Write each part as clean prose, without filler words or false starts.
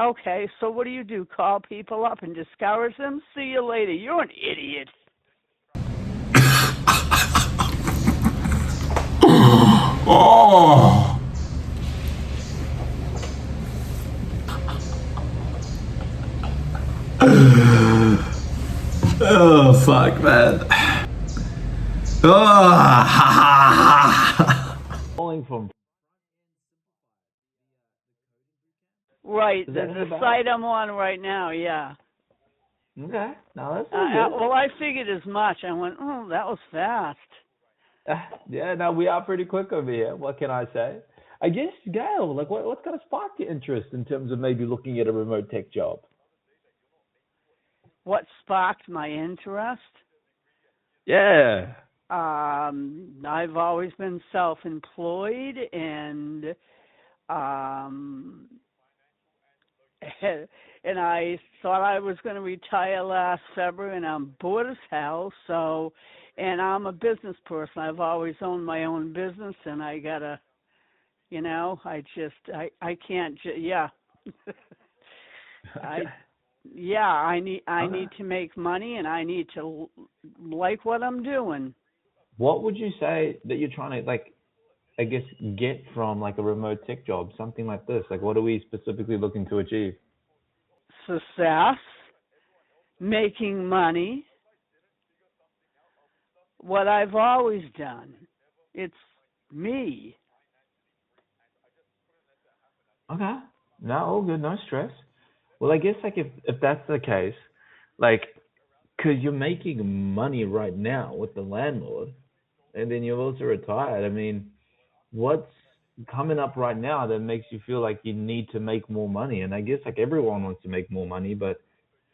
Okay, so what do? Call people up and discourage them? See you later. You're an idiot. Oh, oh fuck, man. Oh, Calling from. Right, Does that ring a the bell? site I'm on right now, yeah. Okay, no, that's all good. Well, I figured as much. I went, oh, that was fast. Yeah, no, we are pretty quick over here. What can I say? I guess, Gail, like, what's kind of sparked your interest in terms of maybe looking at a remote tech job? What sparked my interest? Yeah. I've always been self-employed, and um, and I thought I was going to retire last February, and I'm bored as hell. So, and I'm a business person. I've always owned my own business, and I gotta, I can't. Yeah, I Okay. I Okay. need to make money, and I need to like what I'm doing. What would you say that you're trying to, like, I guess, get from, like, a remote tech job, something like this? Like, what are we specifically looking to achieve? Success, making money, what I've always done. It's me. Okay. No, all good, no stress. Well, I guess, like, if that's the case, like, because you're making money right now with the landlord, and then you're also retired. I mean, what's coming up right now that makes you feel like you need to make more money? And I guess, like, everyone wants to make more money, but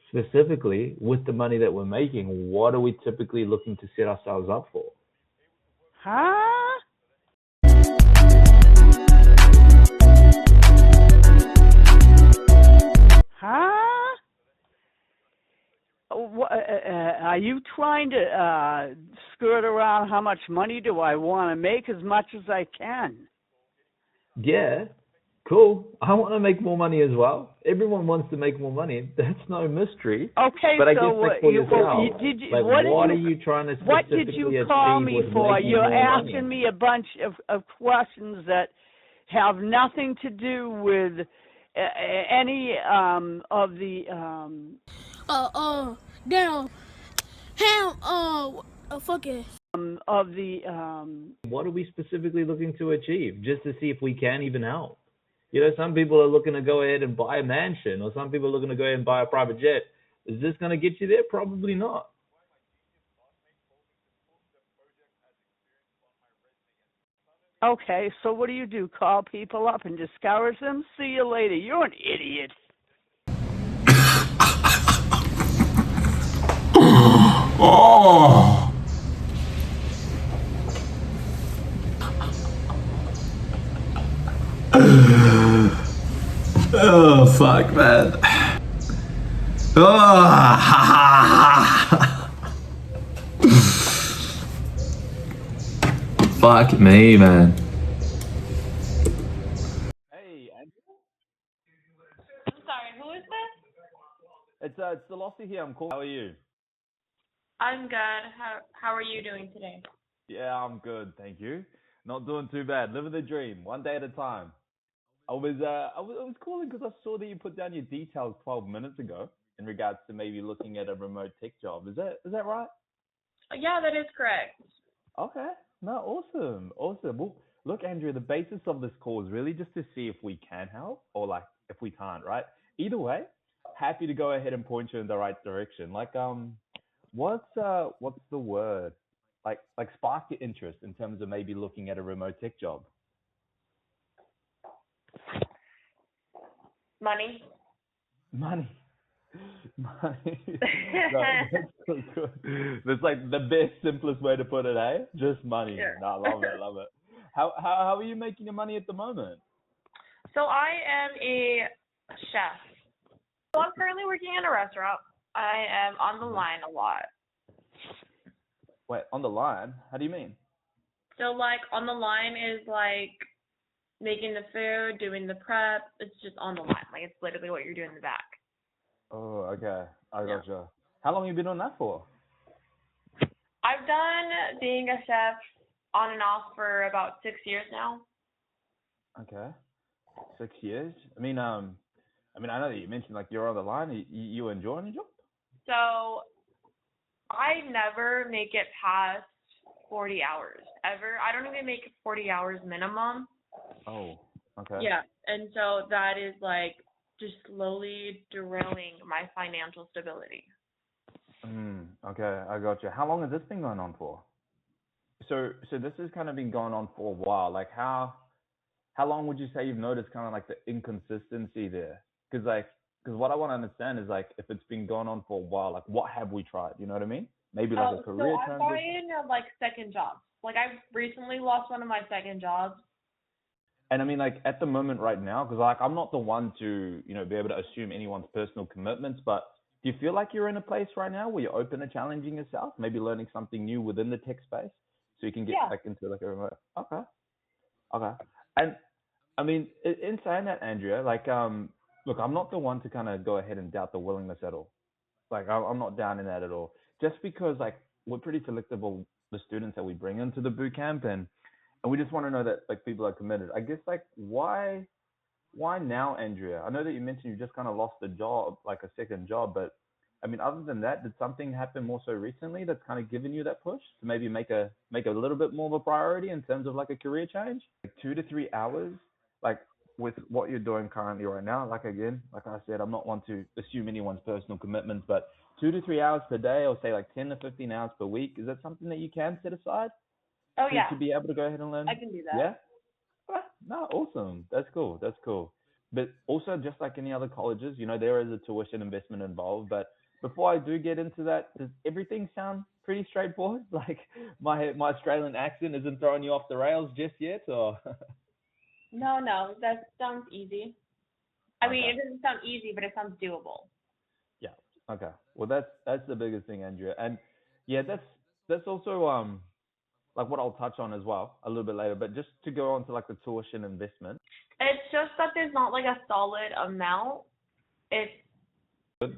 specifically with the money that we're making, what are we typically looking to set ourselves up for? Huh? Huh? Are you trying to skirt around how much money do I want to make? As much as I can. Yeah, cool. I want to make more money as well. Everyone wants to make more money. That's no mystery. Okay, But I guess, so like, for yourself, like, what are you trying to what did you specifically call achieve me with for? making You're more money? asking me a bunch of questions that have nothing to do with any of the Uh, damn, ham, fucking. of the What are we specifically looking to achieve just to see if we can even help? You know, some people are looking to go ahead and buy a mansion, or some people are looking to go ahead and buy a private jet. Is this going to get you there? Probably not. Okay, so what do? Call people up and discourage them? See you later. You're an idiot. oh, oh fuck, man. Oh, fuck me, man. Hey, Andrew. I'm sorry, who is this? It's Delossi here. I'm calling. How are you? I'm good. How are you doing today? Yeah, I'm good, thank you. Not doing too bad. Living the dream, one day at a time. I was calling because I saw that you put down your details 12 minutes ago in regards to maybe looking at a remote tech job. Is that right? Yeah, that is correct. Okay. No, awesome. Awesome. Well, look, Andrea, the basis of this call is really just to see if we can help or, like, if we can't, right? Either way, happy to go ahead and point you in the right direction. Like, what's the word? Like spark your interest in terms of maybe looking at a remote tech job. Money. Money. Money. No, that's so good. That's like the best, simplest way to put it, eh? Just money. Sure. No, I love it, love it. How are you making your money at the moment? So I am a chef. So I'm currently working in a restaurant. I am on the line a lot. Wait, on the line? How do you mean? So like on the line is like making the food, doing the prep. It's just on the line. Like, it's literally what you're doing in the back. Oh, okay. I Yeah. gotcha. How long have you been on that for? I've done being a chef on and off for about 6 years now. Okay. 6 years. I know that you mentioned like you're on the line. You enjoying the job? So I never make it past 40 hours ever. I don't even make 40 hours minimum. Oh, okay. Yeah, and so that is like just slowly derailing my financial stability. Okay, I got you. How long has this been going on for? So this has kind of been going on for a while. Like how long would you say you've noticed kind of like the inconsistency there? Because what I want to understand is like if it's been going on for a while, like what have we tried? You know what I mean? Maybe like a So career I'm transition. buying like second jobs. Like I've recently lost one of my second jobs. And I mean, like at the moment right now, because like I'm not the one to be able to assume anyone's personal commitments, but do you feel like you're in a place right now where you're open to challenging yourself, maybe learning something new within the tech space, so you can get Yeah. back into like a remote? Okay, okay. And I mean, in saying that, Andrea, like look, I'm not the one to kind of go ahead and doubt the willingness at all. Like I'm not down in that at all. Just because like we're pretty selective of the students that we bring into the boot camp, and we just want to know that like people are committed. I guess like why now, Andrea? I know that you mentioned you just kind of lost a job, like a second job, but I mean, other than that, did something happen more so recently that's kind of given you that push to maybe make a little bit more of a priority in terms of like a career change? Like 2 to 3 hours, like with what you're doing currently right now. Like again, like I said, I'm not one to assume anyone's personal commitments, but 2 to 3 hours per day, or say like 10 to 15 hours per week, is that something that you can set aside Oh to, yeah, to be able to go ahead and learn? I can do that. Yeah. No, awesome. That's cool. That's cool. But also, just like any other colleges, there is a tuition investment involved. But before I do get into that, does everything sound pretty straightforward? Like my Australian accent isn't throwing you off the rails just yet, or? No, that sounds easy. I mean, Okay. it doesn't sound easy, but it sounds doable. Yeah. Okay. Well, that's the biggest thing, Andrea. And yeah, that's also like what I'll touch on as well a little bit later. But just to go on to like the tuition investment. It's just that there's not like a solid amount. It's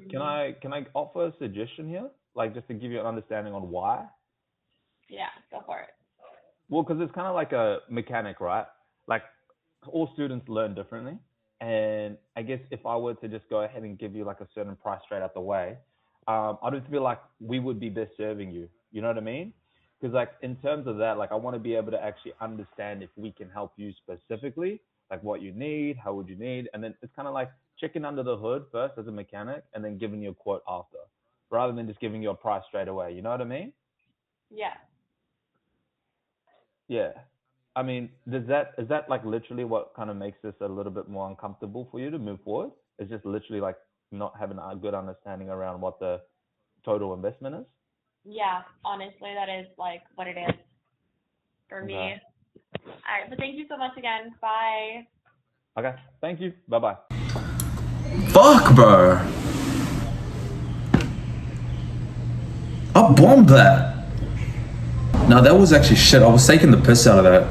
Can I offer a suggestion here, like just to give you an understanding on why? yeah, go for it. Well, because it's kind of like a mechanic, right? Like all students learn differently, and I guess if I were to just go ahead and give you like a certain price straight out the way, I don't feel like we would be best serving you. You know what I mean? Because like in terms of that, like I want to be able to actually understand if we can help you specifically, like what you need, how would you need, and then it's kind of like checking under the hood first as a mechanic, and then giving you a quote after, rather than just giving you a price straight away. You know what I mean? Yeah. Yeah. I mean, is that like literally what kind of makes this a little bit more uncomfortable for you to move forward? It's just literally like not having a good understanding around what the total investment is? Yeah, honestly, that is like what it is for me. Okay. All right, but thank you so much again. Bye. Okay. Thank you. Bye-bye. Fuck, bro. I bombed that. No, that was actually shit. I was taking the piss out of that.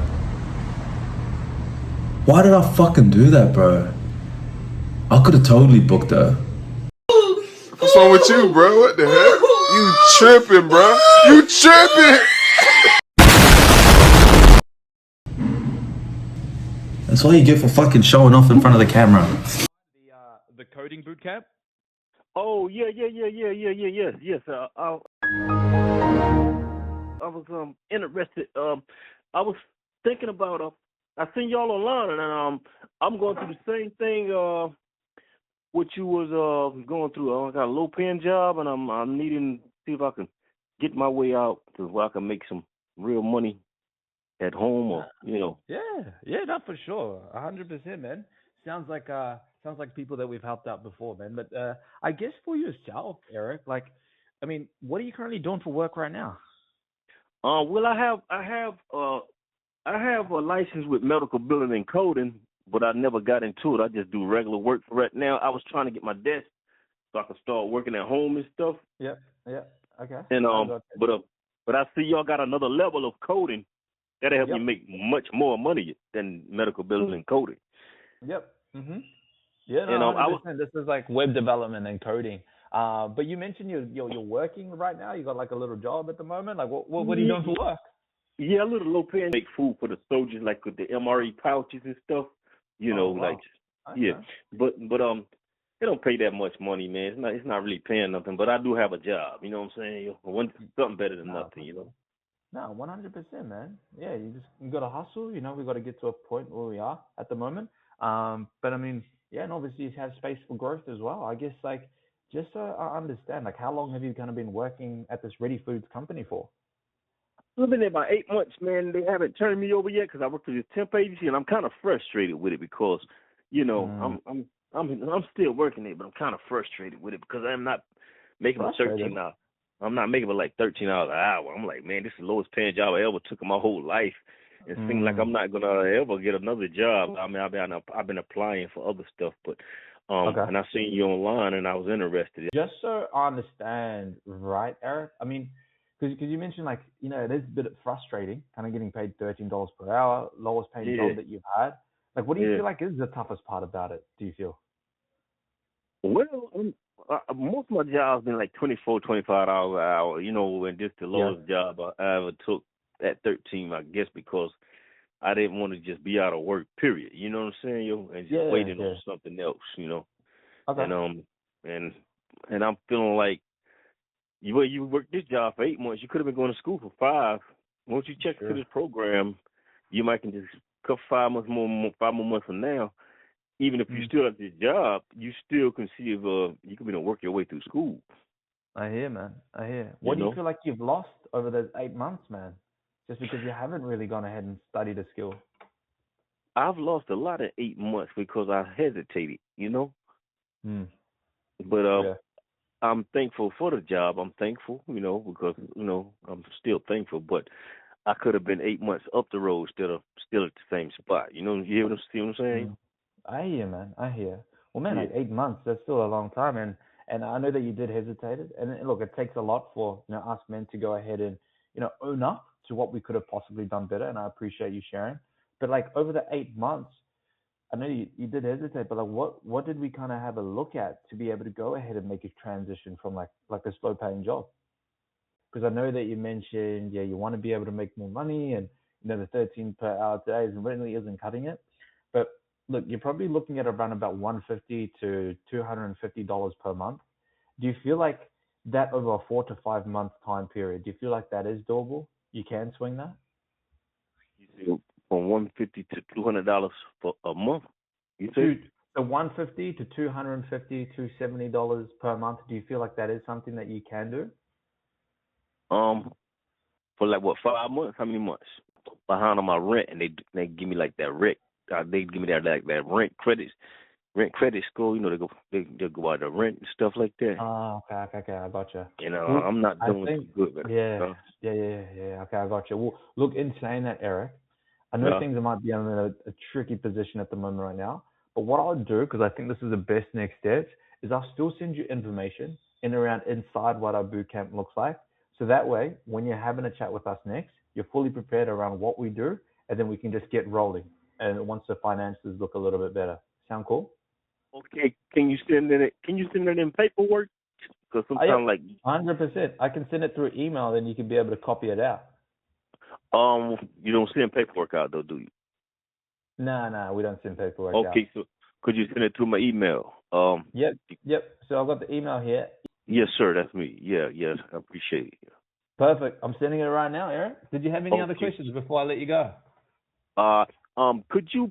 Why did I fucking do that, bro? I could have totally booked her. What's wrong with you, bro? What the heck? You tripping, bro? You tripping? That's what you get for fucking showing off in front of the camera. The coding boot camp? Oh yes. I was interested. I was thinking about I seen y'all online, and I'm going through the same thing. What you was going through. I got a low paying job, and I'm needing to see if I can get my way out to where I can make some real money at home, or Yeah, not for sure. 100%, man. Sounds like people that we've helped out before, man. But I guess for yourself, Eric, like, I mean, what are you currently doing for work right now? Well, I have a license with medical billing and coding, but I never got into it. I just do regular work for right now. I was trying to get my desk so I could start working at home and stuff. Yeah, okay. And but I see y'all got another level of coding. That'll help Yep. you make much more money than medical billing and coding. Yep. Yeah, no, And I was 100%. This is like web development and coding. But you mentioned you're working right now. You got like a little job at the moment. Like what are you doing for work? yeah, a little low pay. Make food for the soldiers, like with the MRE pouches and stuff. Oh, Like wow. yeah, Okay. but they don't pay that much money, man. It's not really paying nothing. But I do have a job. You know what I'm saying? Something better than No, nothing. no, 100%, man. Yeah, you got to hustle. We got to get to a point where we are at the moment. But I mean, yeah, and obviously you have space for growth as well. I guess like just so I understand, like how long have you kind of been working at this Ready Foods company for? I've been there about 8 months, man. They haven't turned me over yet because I work for this temp agency, and I'm kind of frustrated with it because, Mm, I'm still working there, but I'm kind of frustrated with it because I'm not making my frustrated. 13 hours. I'm not making it like $13 an hour. I'm like, man, this is the lowest paying job I ever took in my whole life. It seems like Mm, I'm not gonna ever get another job. I mean, I've been applying for other stuff, but okay. and I seen you online, and I was interested. Just so I understand, right, Eric? I mean, because you mentioned like it is a bit frustrating, kind of getting paid $13 per hour, lowest paying Yeah, job that you've had. Like, what do you yeah. feel like is the toughest part about it? Do you feel? Well, most of my jobs been like $24, $25 an hour, and this the Yeah. lowest job I ever took at 13, I guess, because I didn't want to just be out of work, period. You know what I'm saying, and just Yeah. waiting on Yeah. something else. Okay. And and I'm feeling like you worked this job for 8 months, you could have been going to school for 5. Once you check into Sure. this program, you might can just cut 5 months more 5 more months from now. Even if you Mm. still at this job, you still can see if you can work your way through school. I hear, man. I hear. You What do you know, feel like you've lost over those 8 months, man? Just because you haven't really gone ahead and studied a skill. I've lost a lot in 8 months because I hesitated. Hmm. But Yeah. I'm thankful for the job. I'm thankful, because I'm still thankful. But I could have been 8 months up the road still at the same spot. See what I'm saying? Mm. I hear, man. I hear. Well, man, Yeah. like 8 months, that's still a long time, and I know that you did hesitate it. And look, it takes a lot for us men to go ahead and own up to what we could have possibly done better. And I appreciate you sharing. But like over the 8 months, I know you did hesitate, but like what did we kind of have a look at to be able to go ahead and make a transition from like a slow paying job? Because I know that you mentioned, yeah, you want to be able to make more money, and the 13 per hour today really isn't cutting it. But look, you're probably looking at around about 150 to $250 per month. Do you feel like that over a 4 to 5 month time period? Do you feel like that is doable? You can swing that. You see, from $150 to $200 for a month. You say? To the 150 to 250 to $70 per month. Do you feel like that is something that you can do? Um, for like what, 5 months? How many months? Behind on my rent, and they give me like that rent. They give me that rent credit score. They go out the rent and stuff like that. Oh, okay, I gotcha. Well, I'm not I doing think, too good, man. yeah, yeah. Okay, I gotcha. Well, look, in saying that, Eric, I know Uh, things might be in a tricky position at the moment right now, but what I'll do, because I think this is the best next steps, is I'll still send you information in around inside what our boot camp looks like. So that way, when you're having a chat with us next, you're fully prepared around what we do, and then we can just get rolling. And once the finances look a little bit better. Sound cool? okay, can you send it? Can you send it in paperwork? Because sometimes Yep, like 100%. I can send it through email, then you can be able to copy it out. you don't send paperwork out though, do you? No, we don't send paperwork out. Okay, so could you send it to my email? Yep. So I've got the email here. Yes, sir, that's me. Yeah, yes, I appreciate it. Perfect. I'm sending it right now, Eric. Did you have any other Okay. questions before I let you go? Could you